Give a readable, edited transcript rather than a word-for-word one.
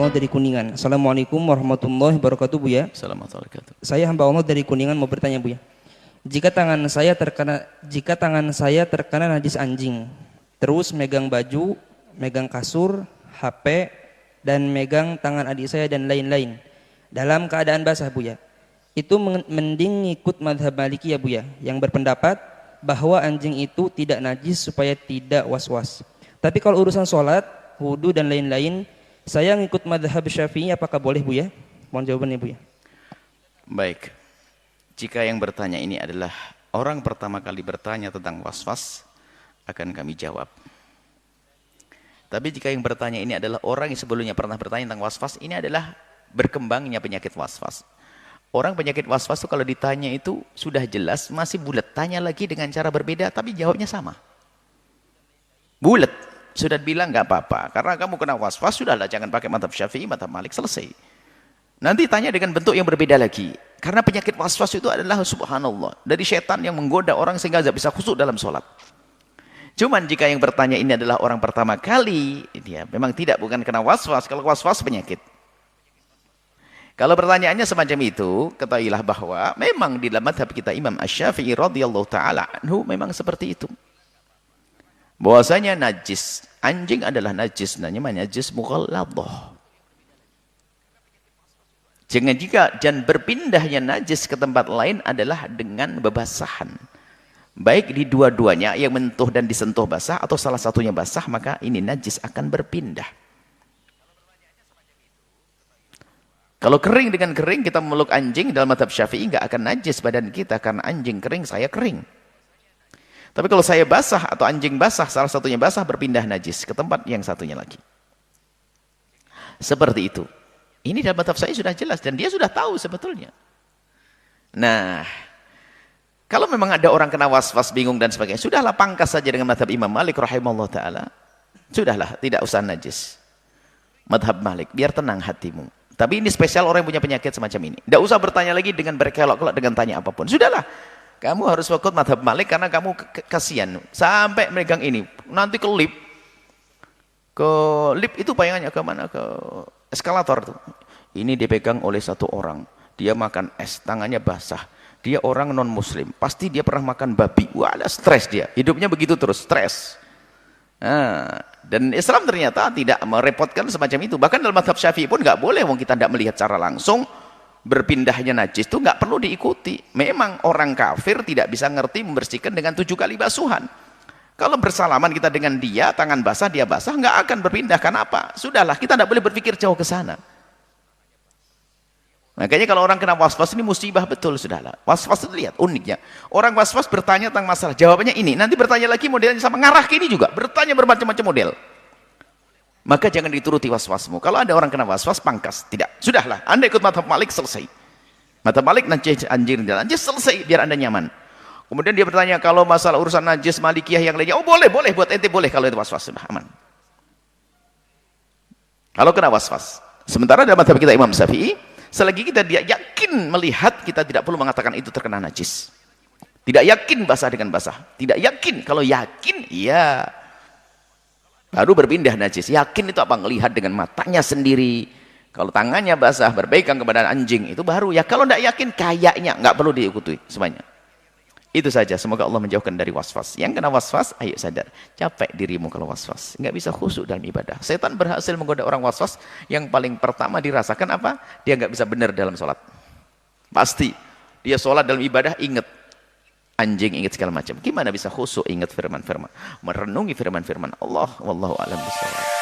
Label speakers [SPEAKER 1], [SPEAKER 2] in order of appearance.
[SPEAKER 1] Allah dari Kuningan. Assalamualaikum warahmatullahi wabarakatuh, Buya.
[SPEAKER 2] Assalamualaikum warahmatullahi wabarakatuh.
[SPEAKER 1] Saya hamba Allah dari Kuningan mau bertanya, Buya. Jika tangan saya terkena najis anjing, terus megang baju, megang kasur, HP, dan megang tangan adik saya dan lain-lain dalam keadaan basah, Buya, itu mending ngikut mazhab Maliki ya, Buya, yang berpendapat bahwa anjing itu tidak najis supaya tidak was-was. Tapi kalau urusan sholat, wudu dan lain-lain, saya ngikut mazhab Syafi'i, apakah boleh, Buya? Mohon jawabannya, Buya.
[SPEAKER 2] Baik, jika yang bertanya ini adalah orang pertama kali bertanya tentang was-was, akan kami jawab. Tapi jika yang bertanya ini adalah orang yang sebelumnya pernah bertanya tentang was-was, ini adalah berkembangnya penyakit was-was. Orang penyakit was-was itu kalau ditanya itu sudah jelas, masih bulat. Tanya lagi dengan cara berbeda, tapi jawabnya sama. Bulat. Sudah bilang nggak apa-apa. Karena kamu kena was-was, sudahlah, jangan pakai mazhab Syafi'i, mazhab Malik, selesai. Nanti tanya dengan bentuk yang berbeda lagi. Karena penyakit was-was itu adalah, subhanallah, dari setan yang menggoda orang sehingga tidak bisa khusyuk dalam sholat. Cuman jika yang bertanya ini adalah orang pertama kali, dia memang bukan kena was-was. Kalau was-was penyakit. Kalau pertanyaannya semacam itu, ketahuilah bahwa memang di dalam mazhab kita Imam Asy-Syafi'i radhiyallahu taala anhu memang seperti itu. Bahwasanya najis, anjing adalah najis, namanya najis mughalladhah. Dan berpindahnya najis ke tempat lain adalah dengan bebasahan. Baik di dua-duanya, yang menyentuh dan disentuh basah atau salah satunya basah, maka ini najis akan berpindah. Kalau kering dengan kering, kita memeluk anjing dalam mazhab Syafi'i, nggak akan najis badan kita, karena anjing kering, saya kering. Tapi kalau saya basah atau anjing basah, salah satunya basah, berpindah najis ke tempat yang satunya lagi. Seperti itu. Ini dalam mazhab saya sudah jelas, dan dia sudah tahu sebetulnya. Nah, kalau memang ada orang kena was-was, bingung dan sebagainya, sudahlah, pangkas saja dengan mazhab Imam Malik rahimahullah ta'ala. Sudahlah, tidak usah najis. Mazhab Malik, biar tenang hatimu. Tapi ini spesial orang yang punya penyakit semacam ini. Tidak usah bertanya lagi dengan berkelok-kelok dengan tanya apapun. Sudahlah, kamu harus ikut mazhab Malik karena kamu kasihan. Sampai megang ini, nanti ke lift. Ke lift itu bayangannya ke mana? Ke eskalator tuh. Ini dipegang oleh satu orang. Dia makan es, tangannya basah. Dia orang non-muslim. Pasti dia pernah makan babi. Wah, ada stres dia. Hidupnya begitu terus, stres. Nah, dan Islam ternyata tidak merepotkan semacam itu. Bahkan dalam mazhab Syafi'i pun nggak boleh, wong kita tidak melihat secara langsung berpindahnya najis itu nggak perlu diikuti. Memang orang kafir tidak bisa ngerti membersihkan dengan 7 kali basuhan. Kalau bersalaman kita dengan dia, tangan basah, dia basah, nggak akan berpindah. Kenapa? Sudahlah, kita tidak boleh berpikir jauh ke sana. Makanya kalau orang kena was-was ini musibah betul, sudahlah. Was-was itu lihat uniknya. Orang was-was bertanya tentang masalah, jawabannya ini. Nanti bertanya lagi modelnya sama, ngarah ke ini juga. Bertanya bermacam-macam model. Maka jangan dituruti was-wasmu. Kalau ada orang kena was-was, pangkas. Tidak. Sudahlah, Anda ikut mazhab Malik, selesai. Mazhab Malik, najis anjing dan najis, selesai, biar Anda nyaman. Kemudian dia bertanya, kalau masalah urusan najis Malikiyah yang lainnya, oh boleh, buat ente boleh kalau itu was-was, sudah aman. Kalau kena was-was. Sementara dalam mazhab kita Imam Syafi'i, selagi kita yakin melihat, kita tidak perlu mengatakan itu terkena najis. Tidak yakin basah dengan basah. Tidak yakin. Kalau yakin, ya baru berpindah najis. Yakin itu apa? Melihat dengan matanya sendiri. Kalau tangannya basah, berpegang kepada anjing, itu baru. Ya kalau tidak yakin, kayaknya nggak perlu diikuti semuanya. Itu saja. Semoga Allah menjauhkan dari was-was. Yang kena was-was, ayo sadar. Capek dirimu kalau was-was. Nggak bisa khusyuk dalam ibadah. Setan berhasil menggoda orang was-was. Yang paling pertama dirasakan apa? Dia nggak bisa benar dalam sholat. Pasti. Dia sholat dalam ibadah, ingat anjing, ingat segala macam. Gimana bisa khusyuk ingat firman-firman? Merenungi firman-firman Allah. Wallahu a'lam bishawab.